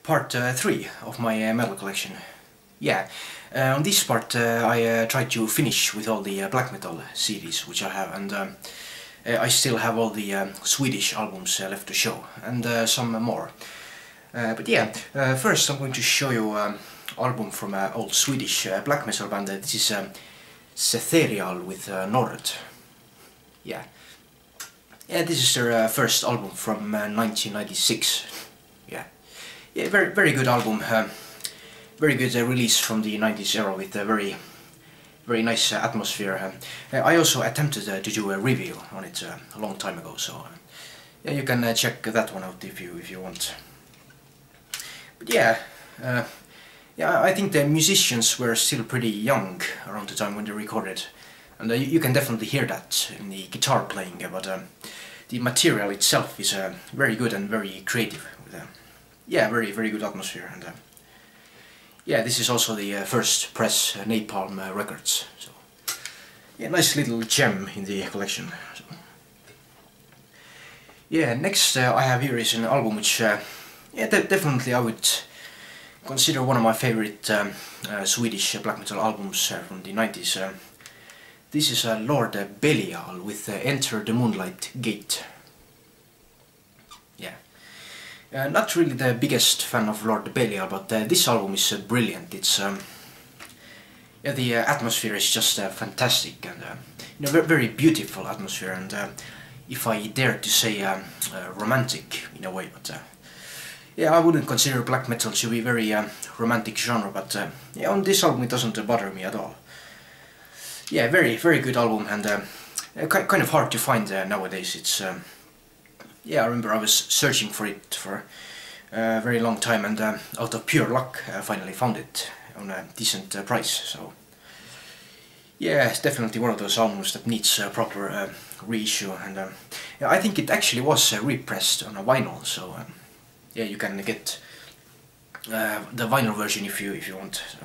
part 3 of my metal collection. Yeah, on this part I tried to finish with all the black metal CDs which I have, and I still have all the Swedish albums left to show, and some more. But yeah, first I'm going to show you an album from an old Swedish black metal band. This is Setherial with Nord. Yeah. Yeah, this is their first album from 1996. Yeah, yeah, very good album. Very good release from the 90s era with a very nice atmosphere. I also attempted to do a review on it a long time ago, so yeah, you can check that one out if you want. But yeah, yeah, I think the musicians were still pretty young around the time when they recorded, and you can definitely hear that in the guitar playing. But the material itself is very good and very creative. With, yeah, very good atmosphere. And yeah, this is also the first press Napalm Records. So yeah, nice little gem in the collection. So, yeah, next I have here is an album which yeah, definitely I would consider one of my favorite Swedish black metal albums from the 90s. This is Lord Belial with Enter the Moonlight Gate. Yeah. Not really the biggest fan of Lord Belial, but this album is brilliant. It's yeah, the atmosphere is just fantastic, and you know, very beautiful atmosphere, and if I dare to say romantic in a way. But yeah, I wouldn't consider black metal to be very romantic genre, but yeah, on this album it doesn't bother me at all. Yeah, very good album, and kind of hard to find nowadays. It's yeah, I remember I was searching for it for a very long time, and out of pure luck I finally found it on a decent price. So yeah, it's definitely one of those albums that needs a proper reissue, and yeah, I think it actually was repressed on a vinyl. So yeah, you can get the vinyl version if you want. So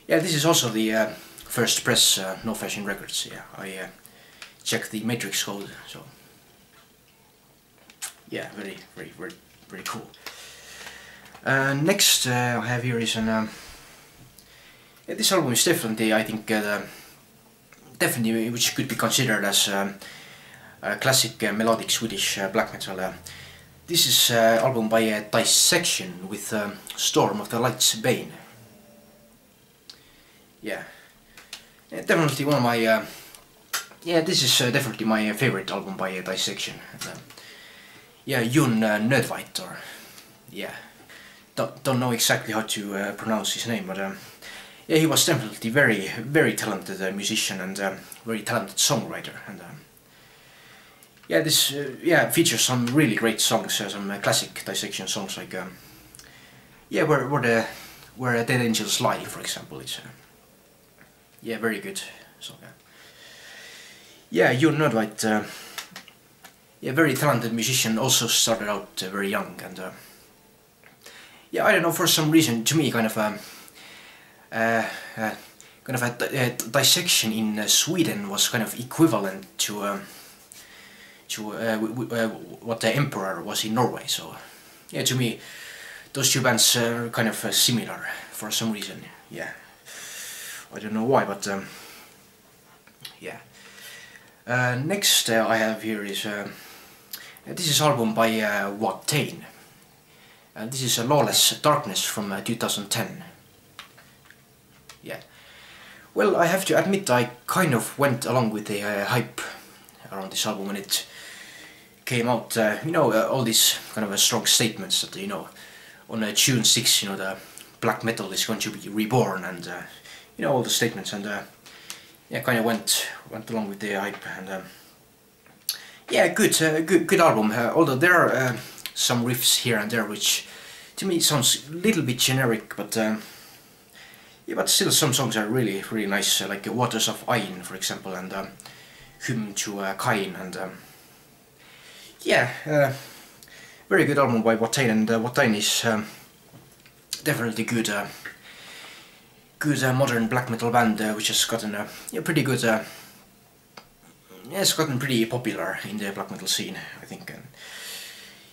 yeah, this is also the first press No Fashion Records. Yeah, I checked the matrix code. So yeah, very cool. Next I have here is an yeah, this album is definitely, I think, definitely which could be considered as a classic melodic Swedish black metal. This is album by Dissection with Storm of the Light's Bane. Yeah. Definitely one of my yeah, this is definitely my favorite album by Dissection. Yeah, Jon Nödtveit, or yeah, don't know exactly how to pronounce his name, but yeah, he was definitely very talented musician and very talented songwriter, and yeah, this yeah, features some really great songs, some classic Dissection songs like yeah, where Dead Angels Lie, for example. It's yeah, very good song. Yeah, Jon Nödtveit, yeah, very talented musician, also started out very young, and yeah, I don't know, for some reason, to me, kind of a Dissection in Sweden was kind of equivalent to what the Emperor was in Norway. So yeah, to me, those two bands are kind of similar for some reason. Yeah. I don't know why, but yeah. Next I have here is this is album by Watain. This is Lawless Darkness from 2010. Yeah. Well, I have to admit I kind of went along with the hype around this album when it came out. You know, all these kind of strong statements that, you know, on June 6, you know, the black metal is going to be reborn, and you know, all the statements, and yeah, kind of went along with the hype, and yeah, good album. Although there are some riffs here and there which, to me, sounds a little bit generic, but yeah, but still some songs are really nice, like Waters of Ain, for example, and Hymn to Cain, and yeah, very good album by Watain, and Watain is definitely good. Good modern black metal band which has gotten yeah, pretty good. Yeah, it's gotten pretty popular in the black metal scene, I think.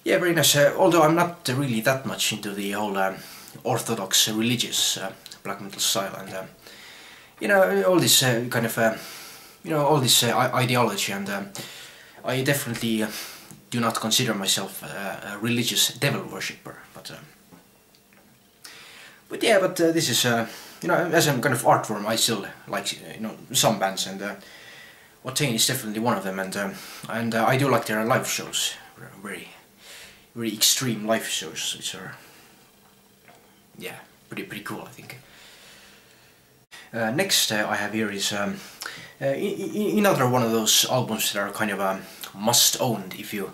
Yeah, very nice. Although I'm not really that much into the whole orthodox religious black metal style, and you know, all this kind of you know, all this ideology, and I definitely do not consider myself a religious devil worshipper, but yeah, but this is you know, as a kind of art form, I still like you know, some bands, and Watain is definitely one of them, and I do like their live shows, very extreme live shows, which are, yeah, pretty cool, I think. Next I have here is another one of those albums that are kind of must-owned if you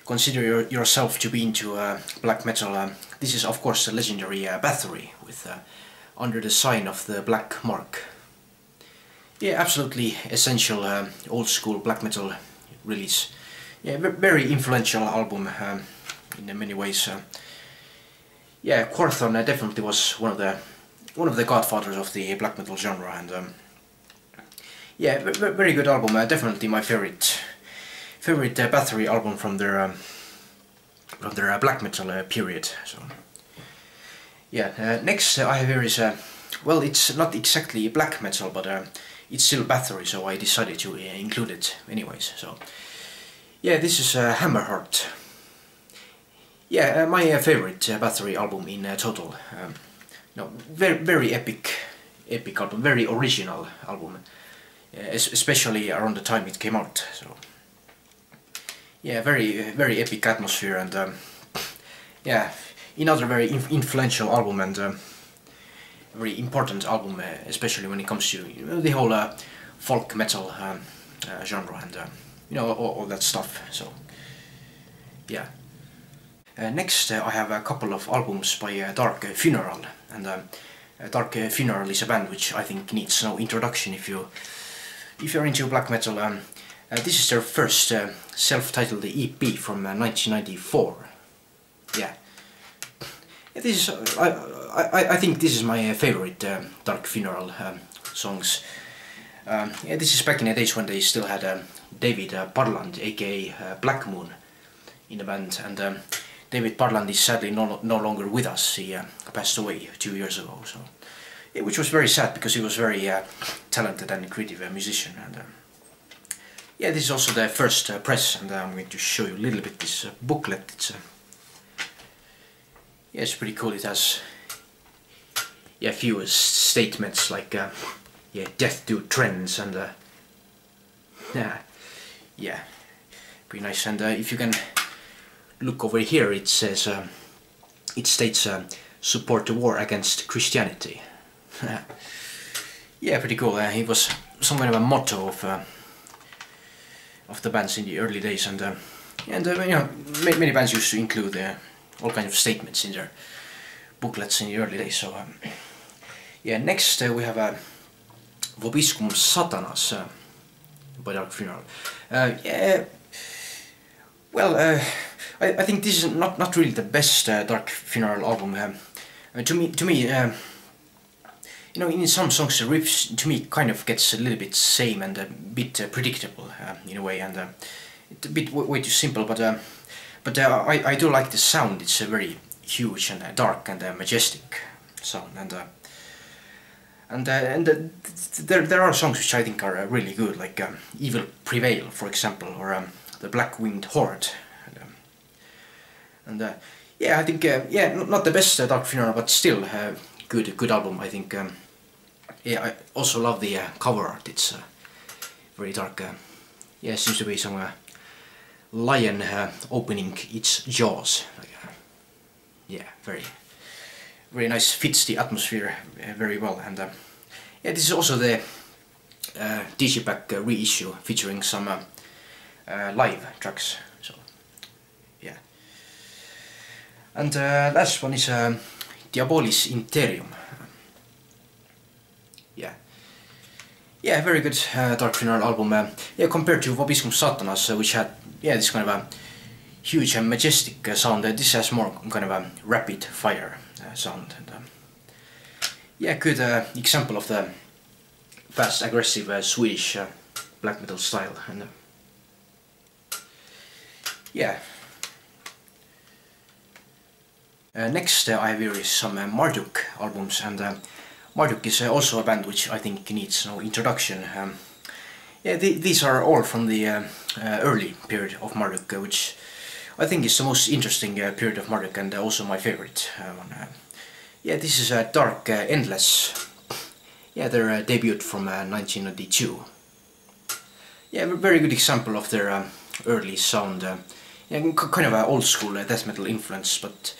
consider yourself to be into black metal. This is of course the legendary Bathory with Under the Sign of the Black Mark. Yeah, absolutely essential old school black metal release. Yeah, very influential album in many ways. Yeah, Quorthon definitely was one of the godfathers of the black metal genre, and yeah, very good album. Definitely my favorite Bathory album from their black metal period. So yeah, next I have here is well, it's not exactly black metal, but it's still Bathory, so I decided to include it anyways. So yeah, this is Hammerheart. Yeah, my favorite Bathory album in total. No, very epic album, very original album, especially around the time it came out. So yeah, very epic atmosphere, and yeah, another very influential album, and very important album, especially when it comes to, you know, the whole folk metal genre, and you know, all that stuff. So yeah. Next I have a couple of albums by Dark Funeral, and Dark Funeral is a band which I think needs no introduction if you're into black metal. This is their first self-titled EP from 1994. Yeah, this is I think this is my favorite Dark Funeral songs. Yeah, this is back in the days when they still had David Parland, aka Black Moon, in the band, and David Parland is sadly no longer with us. He passed away 2 years ago, so yeah, which was very sad because he was very talented and creative musician. And yeah, this is also the first press, and I'm going to show you a little bit this booklet. It's yeah, it's pretty cool. It has, yeah, a few statements like yeah, death to trends, and yeah, pretty nice. And if you can look over here, it says it states support the war against Christianity. Yeah, pretty cool. It was some kind of a motto of the bands in the early days, and you know, many bands used to include all kinds of statements in their booklets in the early days. So yeah, next we have Vobiscum Satanas by Dark Funeral. Yeah, well, I think this is not really the best Dark Funeral album. To me, you know, in some songs the riffs to me kind of gets a little bit same and a bit predictable in a way, and it's a bit way too simple. But I do like the sound. It's a very huge and dark and majestic sound, and there are songs which I think are really good, like Evil Prevail, for example, or The Black Winged Horde. And yeah, I think yeah, not the best Dark Funeral, but still good album, I think. Yeah, I also love the cover art. It's very dark. Yeah, seems to be some lion opening its jaws. Like, yeah, very nice. Fits the atmosphere very well. And yeah, this is also the Digipack reissue featuring some live tracks. So yeah. And last one is Diabolis Interium. Yeah, very good Dark Funeral album. Yeah, compared to Vobiscum Satanas, which had, yeah, this kind of a huge and majestic sound, this has more kind of a rapid fire sound. And yeah, good example of the fast, aggressive Swedish black metal style. And yeah, Next I have here is some Marduk albums, and Marduk is also a band which I think needs no introduction. Yeah, these are all from the early period of Marduk, which I think is the most interesting period of Marduk, and also my favorite one. Yeah, this is Dark Endless. Yeah, their debut from 1992. Yeah, a very good example of their early sound. Yeah, kind of an old school death metal influence, but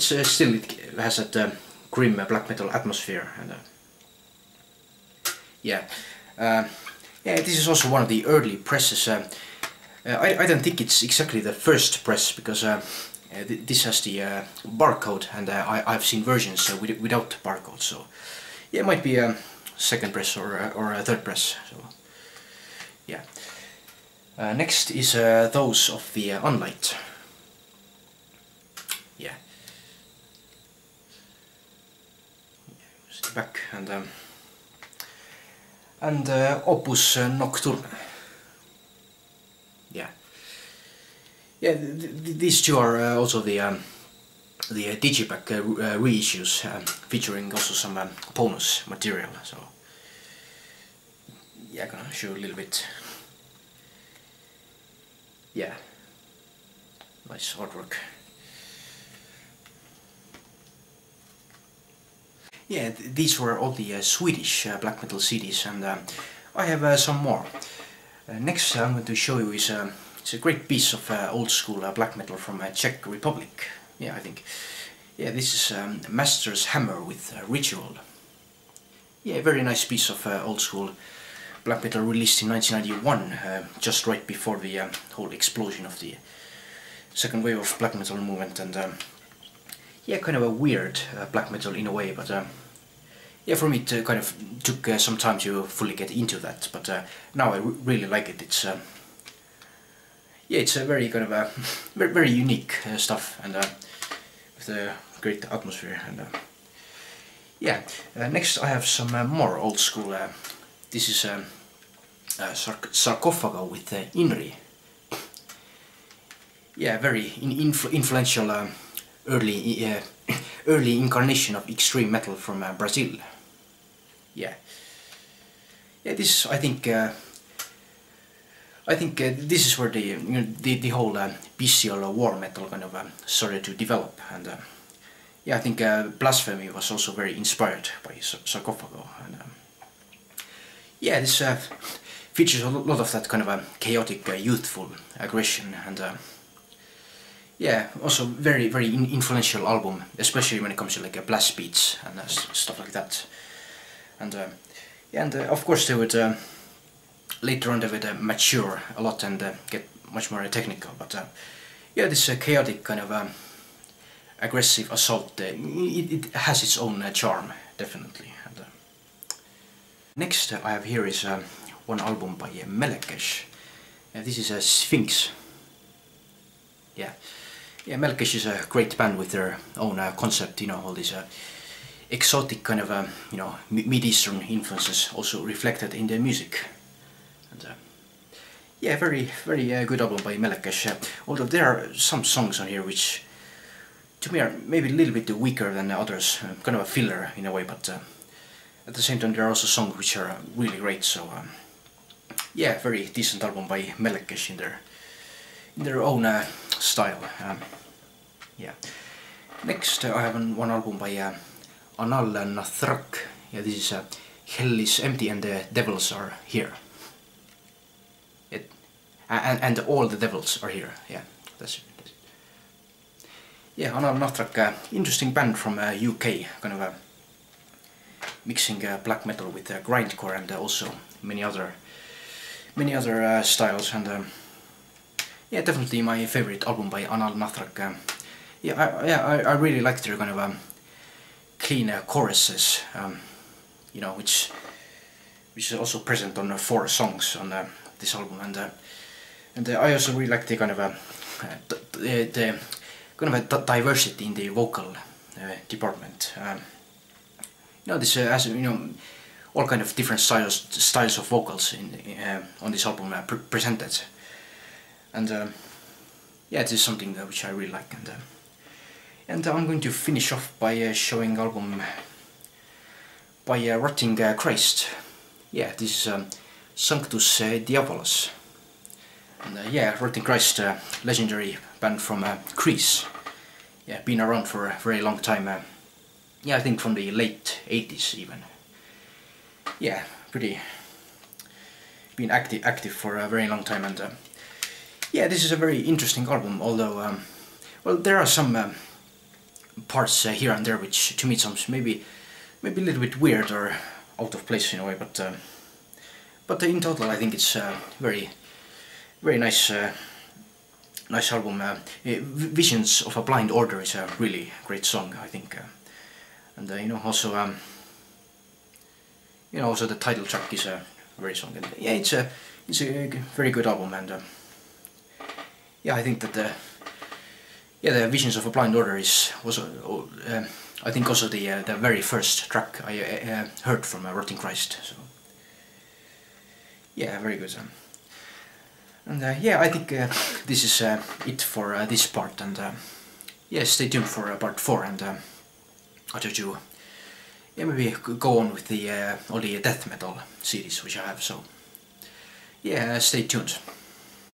still it has that grim black metal atmosphere. And yeah, yeah, this is also one of the early presses. I don't think it's exactly the first press, because this has the barcode, and I've seen versions without barcode. So yeah, it might be a second press or a third press. So yeah. Next is those of the Unlight. Yeah. Back and Opus Nocturne. Yeah. Yeah. These two are also the Digipack reissues, featuring also some bonus material. So yeah, I'm gonna show a little bit. Yeah, nice artwork. Yeah, these were all the Swedish black metal CDs, and I have some more. Next I'm going to show you is it's a great piece of old school black metal from Czech Republic. Yeah, I think. Yeah, this is Master's Hammer with Ritual. Yeah, very nice piece of old school black metal, released in 1991, just right before the whole explosion of the second wave of black metal movement, and yeah, kind of a weird black metal in a way, but yeah, for me it kind of took some time to fully get into that, but now I really like it. It's yeah, it's a very kind of a very unique stuff, and with a great atmosphere, and yeah. Next I have some more old school. This is Sarcophago with Inri. Yeah, very influential early early incarnation of extreme metal from Brazil. Yeah, yeah. This I think this is where the whole bestial war metal kind of started to develop, and yeah, I think Blasphemy was also very inspired by Sarcophago, and yeah, this features a lot of that kind of chaotic, youthful aggression, and yeah, also very influential album, especially when it comes to like blast beats and stuff like that. And yeah, and of course they would later on they would mature a lot and get much more technical. But yeah, this chaotic kind of aggressive assault, it has its own charm, definitely. And next I have here is one album by Melekesh. This is Sphinx. Yeah. Yeah, Melekesh is a great band with their own concept, you know, all these exotic kind of, you know, Mid-Eastern influences also reflected in their music. And yeah, very good album by Melekesh, although there are some songs on here which to me are maybe a little bit weaker than the others, kind of a filler in a way, but at the same time there are also songs which are really great, so yeah, very decent album by Melekesh in their own style. Yeah. Next I have one album by Anal Nathrak. Yeah, this is Hell is Empty and the Devils Are Here. And all the devils are here. Yeah, that's it. Yeah, Anal Nathrak, interesting band from UK, kind of mixing black metal with grindcore and also many other styles, and yeah, definitely my favorite album by Anal Nathrak. Yeah, I really like their kind of clean choruses, you know, which is also present on 4 songs on this album, and I also really like the kind of the kind of a diversity in the vocal department. You know, this has, you know, all kind of different styles of vocals on this album presented, and yeah, it is something which I really like, and And I'm going to finish off by showing album by Rotting Christ. Yeah, this is Sanctus Diabolos. And yeah, Rotting Christ, legendary band from Greece. Yeah, been around for a very long time. Yeah, I think from the late 80s even. Yeah, pretty been active for a very long time, and yeah, this is a very interesting album. Although, well, there are some parts here and there which to me sounds maybe a little bit weird or out of place in a way, but in total I think it's very nice. Nice album. Visions of a Blind Order is a really great song, I think, and you know, also also the title track is a very song. And yeah, it's a very good album, and yeah, I think that the Visions of a Blind Order was I think also the very first track I heard from Rotting Christ. So yeah, very good. And yeah, I think this is it for this part, and yeah, stay tuned for part 4, and I'll try to maybe go on with the all the death metal series which I have. So yeah, stay tuned.